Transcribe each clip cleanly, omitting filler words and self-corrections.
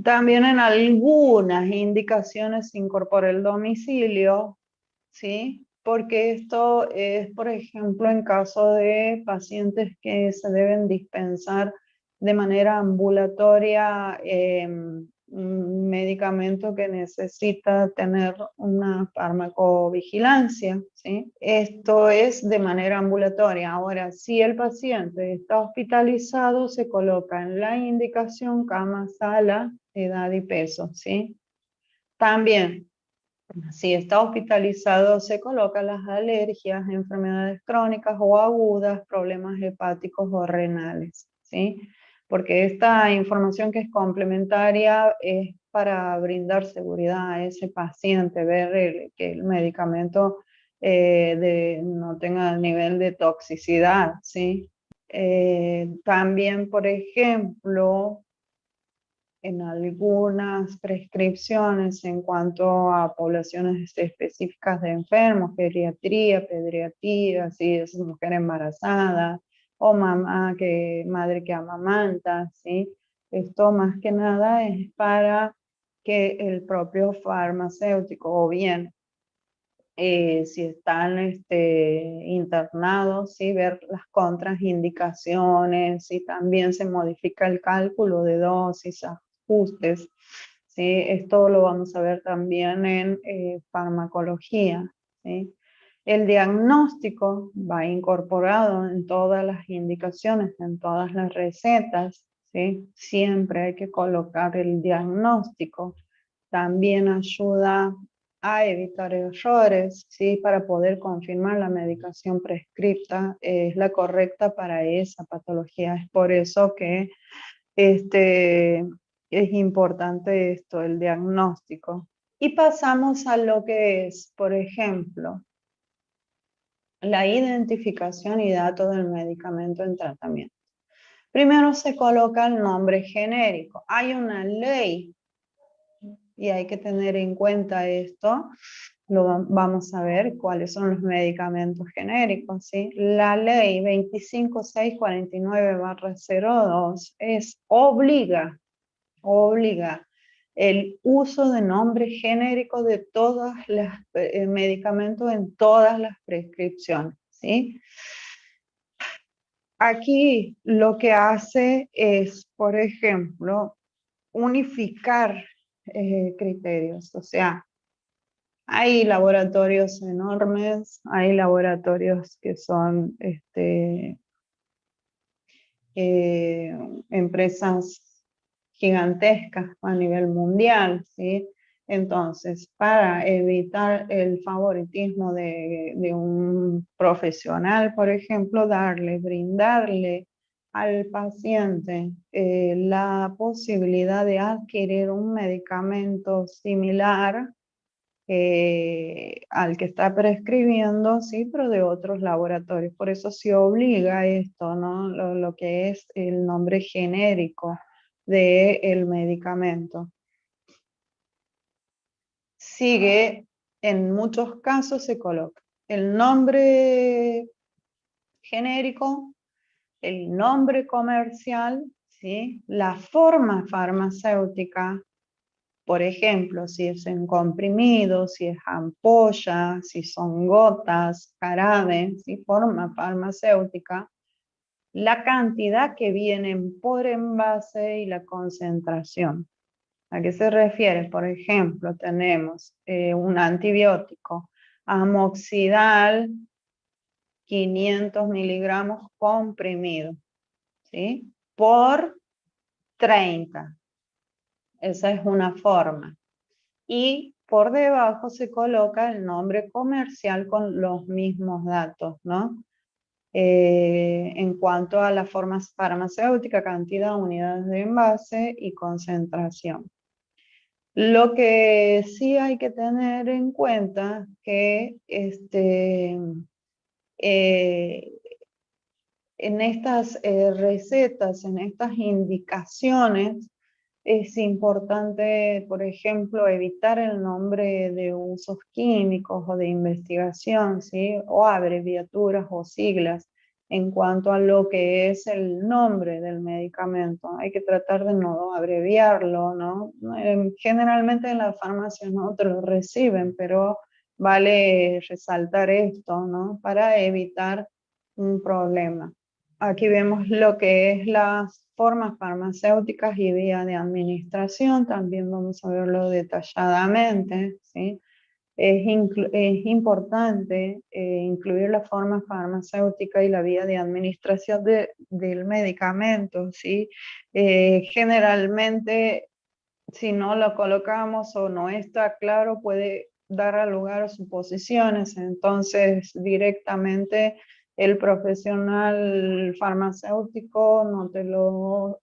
También en algunas indicaciones se incorpora el domicilio, ¿sí? Porque esto es, por ejemplo, en caso de pacientes que se deben dispensar de manera ambulatoria un medicamento que necesita tener una farmacovigilancia, ¿sí? Esto es de manera ambulatoria. Ahora, si el paciente está hospitalizado, se coloca en la indicación cama, sala, edad y peso, ¿sí? También, si está hospitalizado, se colocan las alergias, enfermedades crónicas o agudas, problemas hepáticos o renales, ¿sí? Porque esta información que es complementaria es para brindar seguridad a ese paciente, ver que el medicamento no tenga nivel de toxicidad, ¿sí? También, por ejemplo, en algunas prescripciones en cuanto a poblaciones específicas de enfermos, geriatría, pediatría, ¿sí? Es mujer embarazada o madre que amamanta, ¿sí? Esto más que nada es para que el propio farmacéutico o bien si están internados, ¿sí? Ver las contraindicaciones, si también se modifica el cálculo de dosis, ajustes, ¿sí? Esto lo vamos a ver también en farmacología, ¿sí? El diagnóstico va incorporado en todas las indicaciones, en todas las recetas, ¿sí? Siempre hay que colocar el diagnóstico. También ayuda a evitar errores, ¿sí? Para poder confirmar la medicación prescripta es la correcta para esa patología. Es por eso que este, es importante esto, el diagnóstico. Y pasamos a lo que es, por ejemplo, la identificación y datos del medicamento en tratamiento. Primero se coloca el nombre genérico. Hay una ley y hay que tener en cuenta esto. Vamos a ver cuáles son los medicamentos genéricos, ¿sí? La ley 25649/02 obliga el uso de nombre genérico de todos los medicamentos en todas las prescripciones, ¿sí? Aquí lo que hace es, por ejemplo, unificar criterios, o sea, hay laboratorios enormes, hay laboratorios que son eh, empresas gigantescas a nivel mundial, ¿sí? Entonces, para evitar el favoritismo de un profesional, por ejemplo, brindarle al paciente la posibilidad de adquirir un medicamento similar al que está prescribiendo, sí, pero de otros laboratorios. Por eso se obliga esto, ¿no? Lo que es el nombre genérico del medicamento. Sigue, en muchos casos se coloca el nombre genérico, el nombre comercial, ¿sí? La forma farmacéutica. Por ejemplo, si es en comprimido, si es ampolla, si son gotas, jarabe, si forma farmacéutica, la cantidad que vienen por envase y la concentración. ¿A qué se refiere? Por ejemplo, tenemos un antibiótico, amoxidal, 500 miligramos comprimido, ¿sí? Por 30. Esa es una forma. Y por debajo se coloca el nombre comercial con los mismos datos, ¿no? En cuanto a la forma farmacéutica, cantidad, unidades de envase y concentración. Lo que sí hay que tener en cuenta que eh, en estas recetas, en estas indicaciones, es importante, por ejemplo, evitar el nombre de usos químicos o de investigación, ¿sí? O abreviaturas o siglas en cuanto a lo que es el nombre del medicamento. Hay que tratar de no abreviarlo, ¿no? Generalmente en la farmacia no te lo reciben, pero vale resaltar esto, ¿no? Para evitar un problema. Aquí vemos lo que es las formas farmacéuticas y vía de administración. También vamos a verlo detalladamente, ¿sí? Es importante incluir la forma farmacéutica y la vía de administración del medicamento, ¿sí? Generalmente, si no lo colocamos o no está claro, puede dar lugar a suposiciones. Entonces, directamente el profesional farmacéutico no te lo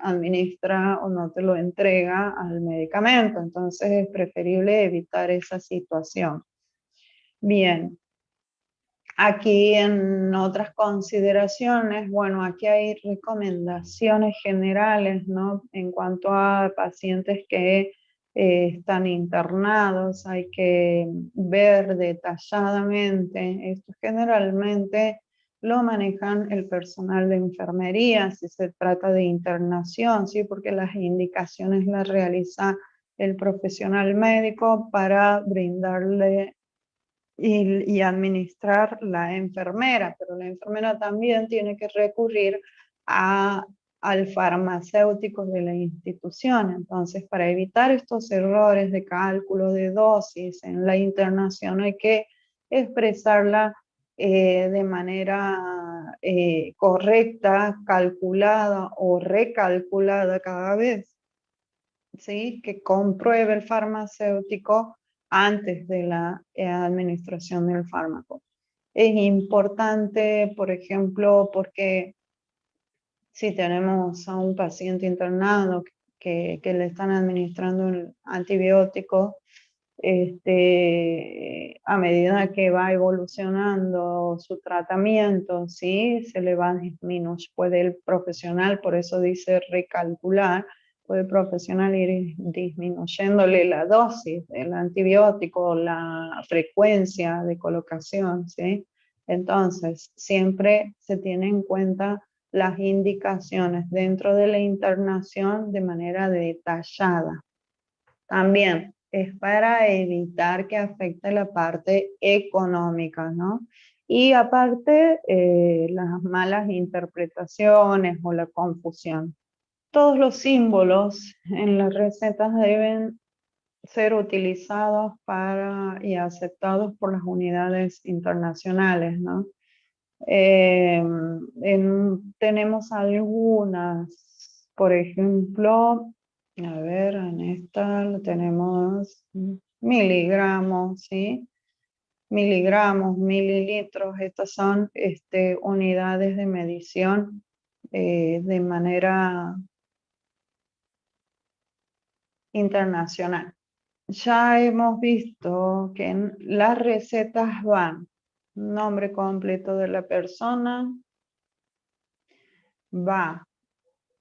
administra o no te lo entrega al medicamento. Entonces, es preferible evitar esa situación. Bien. Aquí en otras consideraciones, bueno, aquí hay recomendaciones generales, ¿no? En cuanto a pacientes que están internados, hay que ver detalladamente. Esto generalmente lo manejan el personal de enfermería, si se trata de internación, ¿sí? Porque las indicaciones las realiza el profesional médico para brindarle y administrar la enfermera, pero la enfermera también tiene que recurrir al farmacéutico de la institución. Entonces, para evitar estos errores de cálculo de dosis en la internación, hay que expresarla de manera correcta, calculada o recalculada cada vez, ¿sí? Que compruebe el farmacéutico antes de la administración del fármaco. Es importante, por ejemplo, porque si tenemos a un paciente internado que le están administrando un antibiótico, a medida que va evolucionando su tratamiento, ¿sí? Se le va a disminuir, puede el profesional, por eso dice recalcular, puede el profesional ir disminuyéndole la dosis del antibiótico, la frecuencia de colocación, ¿sí? Entonces, siempre se tiene en cuenta las indicaciones dentro de la internación de manera detallada. También es para evitar que afecte la parte económica, ¿no? Y aparte, las malas interpretaciones o la confusión. Todos los símbolos en las recetas deben ser utilizados para y aceptados por las unidades internacionales, ¿no? Tenemos algunas, por ejemplo, a ver, en esta lo tenemos miligramos, ¿sí? Miligramos, mililitros, estas son unidades de medición de manera internacional. Ya hemos visto que en las recetas van nombre completo de la persona, va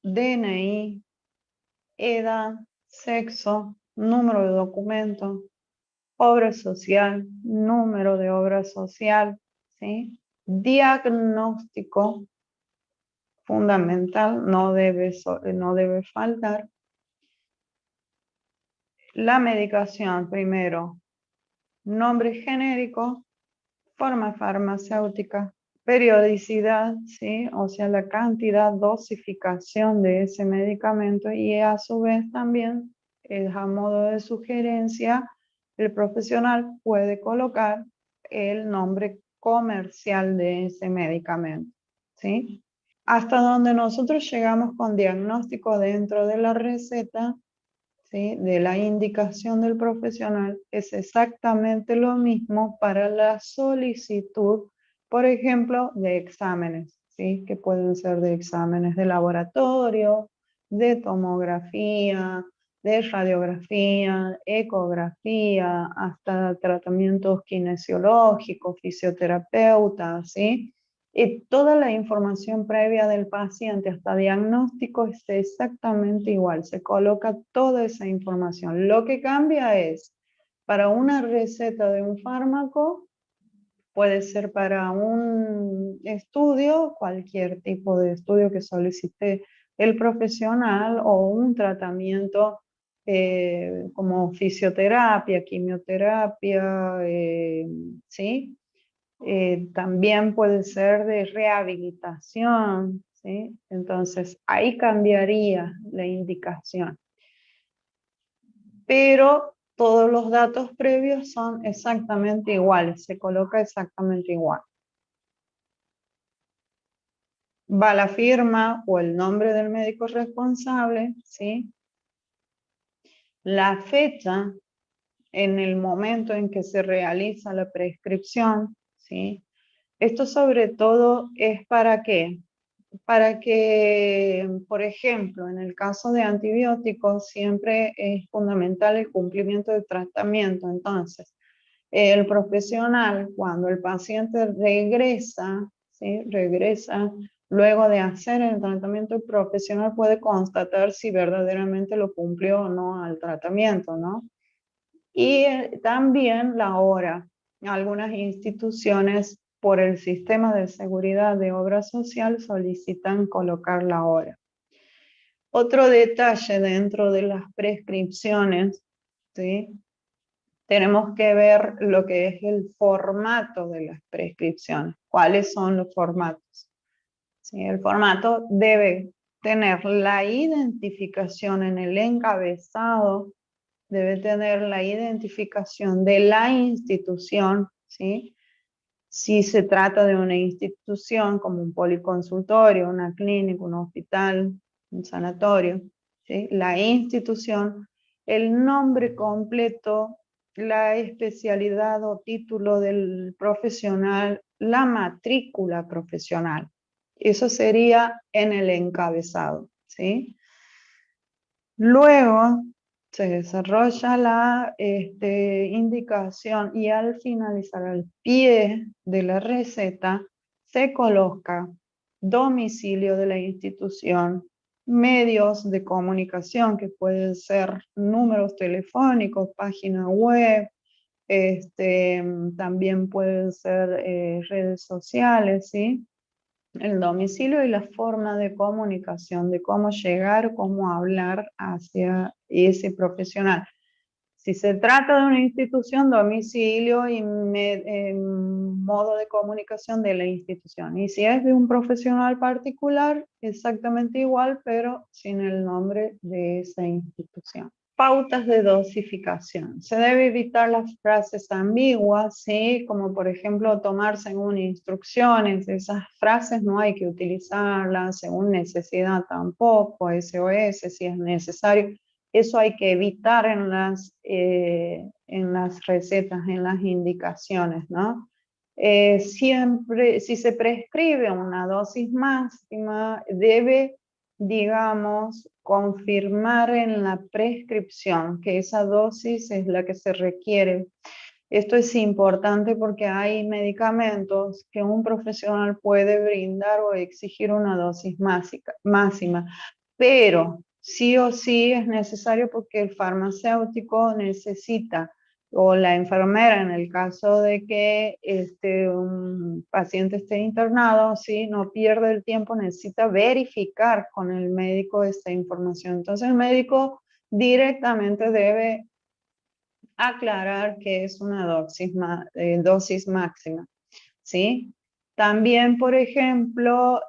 DNI, edad, sexo, número de documento, obra social, número de obra social, ¿sí? Diagnóstico fundamental, no debe faltar. La medicación, primero, nombre genérico, forma farmacéutica, periodicidad, ¿sí? O sea, la cantidad, dosificación de ese medicamento y a su vez también, a modo de sugerencia, el profesional puede colocar el nombre comercial de ese medicamento, ¿sí? Hasta donde nosotros llegamos con diagnóstico dentro de la receta, ¿sí? De la indicación del profesional, es exactamente lo mismo para la solicitud, por ejemplo, de exámenes, ¿sí? Que pueden ser de exámenes de laboratorio, de tomografía, de radiografía, ecografía, hasta tratamientos kinesiológicos, fisioterapeuta, ¿sí? Y toda la información previa del paciente hasta diagnóstico es exactamente igual, se coloca toda esa información. Lo que cambia es, para una receta de un fármaco, Puede ser para un estudio, cualquier tipo de estudio que solicite el profesional o un tratamiento como fisioterapia, quimioterapia, ¿sí? También puede ser de rehabilitación, ¿sí? Entonces, ahí cambiaría la indicación. Pero todos los datos previos son exactamente iguales, se coloca exactamente igual. Va la firma o el nombre del médico responsable, ¿sí? La fecha en el momento en que se realiza la prescripción, ¿sí? Esto sobre todo es para qué? Para que, por ejemplo, en el caso de antibióticos, siempre es fundamental el cumplimiento del tratamiento. Entonces, el profesional, cuando el paciente regresa, ¿sí? Regresa luego de hacer el tratamiento, el profesional puede constatar si verdaderamente lo cumplió o no al tratamiento, ¿no? Y también la hora. Algunas instituciones, por el sistema de seguridad de obra social, solicitan colocar la hora. Otro detalle dentro de las prescripciones, ¿sí? Tenemos que ver lo que es el formato de las prescripciones. ¿Cuáles son los formatos? ¿Sí? El formato debe tener la identificación en el encabezado, debe tener la identificación de la institución, ¿sí? Si se trata de una institución como un policonsultorio, una clínica, un hospital, un sanatorio, ¿sí? La institución, el nombre completo, la especialidad o título del profesional, la matrícula profesional. Eso sería en el encabezado, ¿sí? Luego se desarrolla la indicación y al finalizar al pie de la receta se coloca domicilio de la institución, medios de comunicación que pueden ser números telefónicos, página web, también pueden ser redes sociales, ¿sí? El domicilio y la forma de comunicación, de cómo llegar, cómo hablar hacia ese profesional. Si se trata de una institución, domicilio y modo de comunicación de la institución. Y si es de un profesional particular, exactamente igual, pero sin el nombre de esa institución. Pautas de dosificación. Se debe evitar las frases ambiguas, ¿sí? Como por ejemplo tomar según instrucciones. Esas frases no hay que utilizarlas según necesidad tampoco, SOS si es necesario. Eso hay que evitar en las recetas, en las indicaciones, ¿no? Siempre, si se prescribe una dosis máxima, debe, digamos, confirmar en la prescripción que esa dosis es la que se requiere. Esto es importante porque hay medicamentos que un profesional puede brindar o exigir una dosis máxima, pero sí o sí es necesario porque el farmacéutico necesita, o la enfermera en el caso de que un paciente esté internado, ¿sí? No pierde el tiempo, necesita verificar con el médico esta información. Entonces el médico directamente debe aclarar que es una dosis máxima, ¿sí? También, por ejemplo,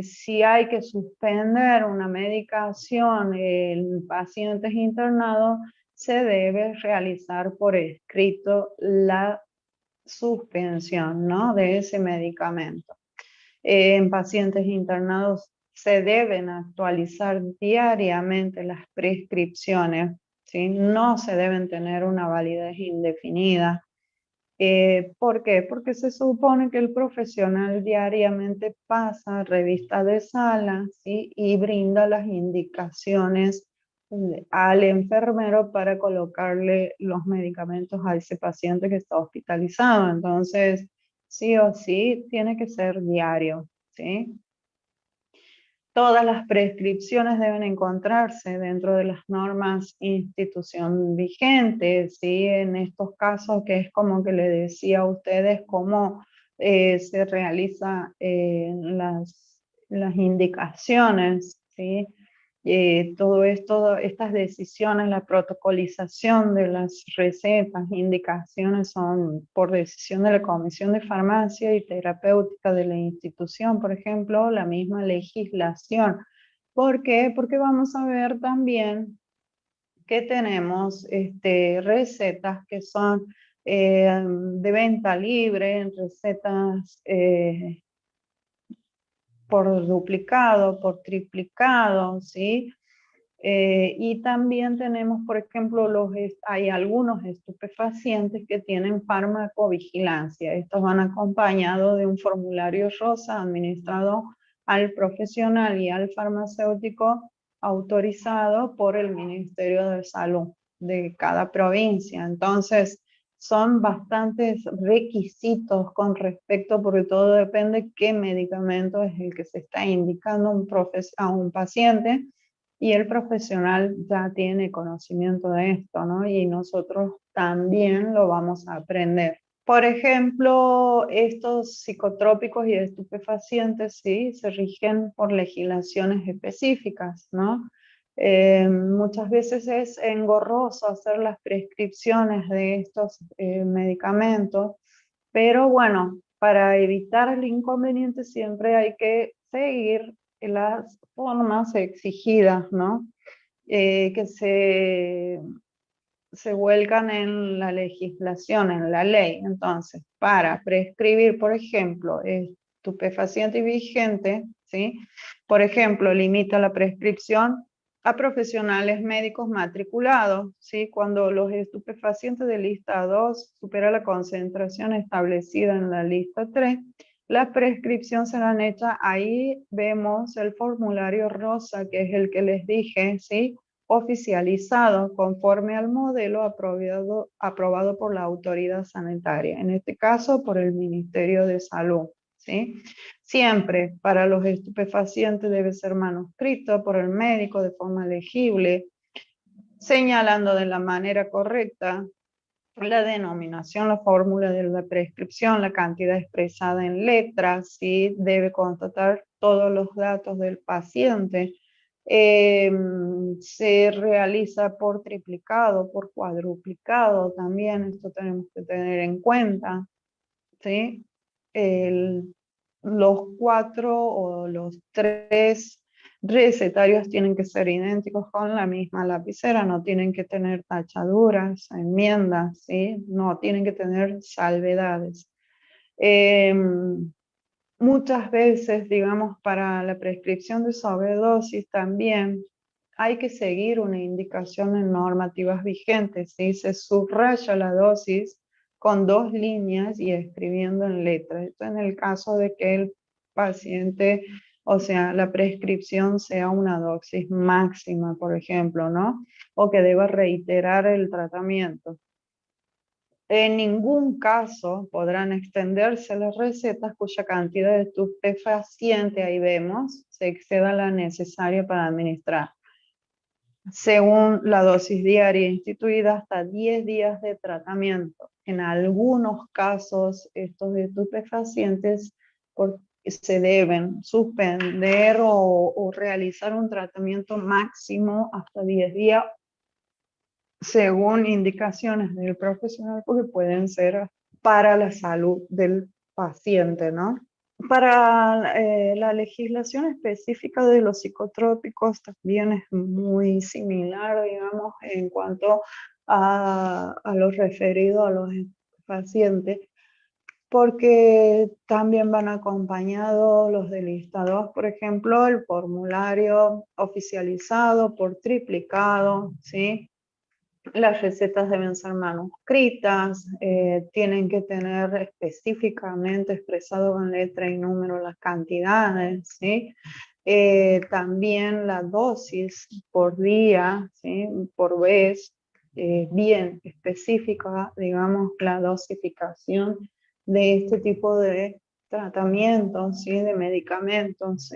si hay que suspender una medicación en pacientes internados, se debe realizar por escrito la suspensión, ¿no? De ese medicamento. En pacientes internados se deben actualizar diariamente las prescripciones, ¿sí? No se deben tener una validez indefinida. ¿Por qué? Porque se supone que el profesional diariamente pasa revista de sala, ¿sí? Y brinda las indicaciones al enfermero para colocarle los medicamentos a ese paciente que está hospitalizado. Entonces, sí o sí, tiene que ser diario, ¿sí? Todas las prescripciones deben encontrarse dentro de las normas institución vigentes, ¿sí? En estos casos que es como que le decía a ustedes, cómo se realiza las indicaciones, ¿sí? Todo esto, estas decisiones, la protocolización de las recetas, indicaciones son por decisión de la Comisión de Farmacia y Terapéutica de la institución, por ejemplo, la misma legislación. ¿Por qué? Porque vamos a ver también que tenemos recetas que son de venta libre, recetas por duplicado, por triplicado, ¿sí? Y también tenemos, por ejemplo, hay algunos estupefacientes que tienen farmacovigilancia. Estos van acompañados de un formulario rosa administrado al profesional y al farmacéutico autorizado por el Ministerio de Salud de cada provincia. Entonces, son bastantes requisitos con respecto, porque todo depende qué medicamento es el que se está indicando a un paciente y el profesional ya tiene conocimiento de esto, ¿no? Y nosotros también lo vamos a aprender. Por ejemplo, estos psicotrópicos y estupefacientes, sí, se rigen por legislaciones específicas, ¿no? Muchas veces es engorroso hacer las prescripciones de estos medicamentos, pero bueno, para evitar el inconveniente siempre hay que seguir las formas exigidas, ¿no? Que se vuelcan en la legislación, en la ley. Entonces, para prescribir, por ejemplo, estupefaciente vigente, ¿sí? Por ejemplo, limita la prescripción a profesionales médicos matriculados, ¿sí? Cuando los estupefacientes de lista 2 supera la concentración establecida en la lista 3, la prescripción será hecha. Ahí vemos el formulario rosa, que es el que les dije, ¿sí? Oficializado conforme al modelo aprobado por la autoridad sanitaria, en este caso por el Ministerio de Salud, ¿sí? Siempre para los estupefacientes debe ser manuscrito por el médico de forma legible, señalando de la manera correcta la denominación, la fórmula de la prescripción, la cantidad expresada en letras, ¿sí? Debe constatar todos los datos del paciente. Se realiza por triplicado, por cuadruplicado también, esto tenemos que tener en cuenta, ¿sí? Los 4 o los 3 recetarios tienen que ser idénticos con la misma lapicera, no tienen que tener tachaduras, enmiendas, ¿sí? No tienen que tener salvedades. Muchas veces, digamos, para la prescripción de sobredosis también hay que seguir una indicación en normativas vigentes, ¿sí? Se subraya la dosis con 2 líneas y escribiendo en letras. Esto en el caso de que el paciente, o sea, la prescripción sea una dosis máxima, por ejemplo, ¿no? O que deba reiterar el tratamiento. En ningún caso podrán extenderse las recetas cuya cantidad de estupefaciente, ahí vemos, se exceda la necesaria para administrar, según la dosis diaria instituida, hasta 10 días de tratamiento. En algunos casos, estos estupefacientes se deben suspender o realizar un tratamiento máximo hasta 10 días según indicaciones del profesional, porque pueden ser para la salud del paciente, ¿no? Para la legislación específica de los psicotrópicos también es muy similar, digamos, en cuanto a lo referido a los pacientes, porque también van acompañados los de lista 2, por ejemplo, el formulario oficializado por triplicado, ¿sí? Las recetas deben ser manuscritas, tienen que tener específicamente expresado con letra y número las cantidades, ¿sí? También la dosis por día, ¿sí? Por vez, bien específica, digamos, la dosificación de este tipo de tratamientos, ¿sí? De medicamentos,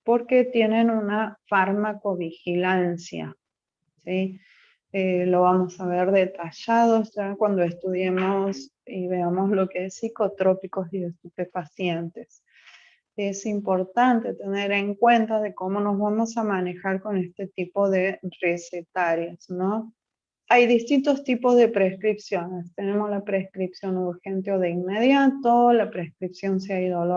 porque tienen una farmacovigilancia, ¿sí? Lo vamos a ver detallado ya cuando estudiemos y veamos lo que es psicotrópicos y estupefacientes. Es importante tener en cuenta de cómo nos vamos a manejar con este tipo de recetarias, ¿no? Hay distintos tipos de prescripciones. Tenemos la prescripción urgente o de inmediato, la prescripción si hay dolor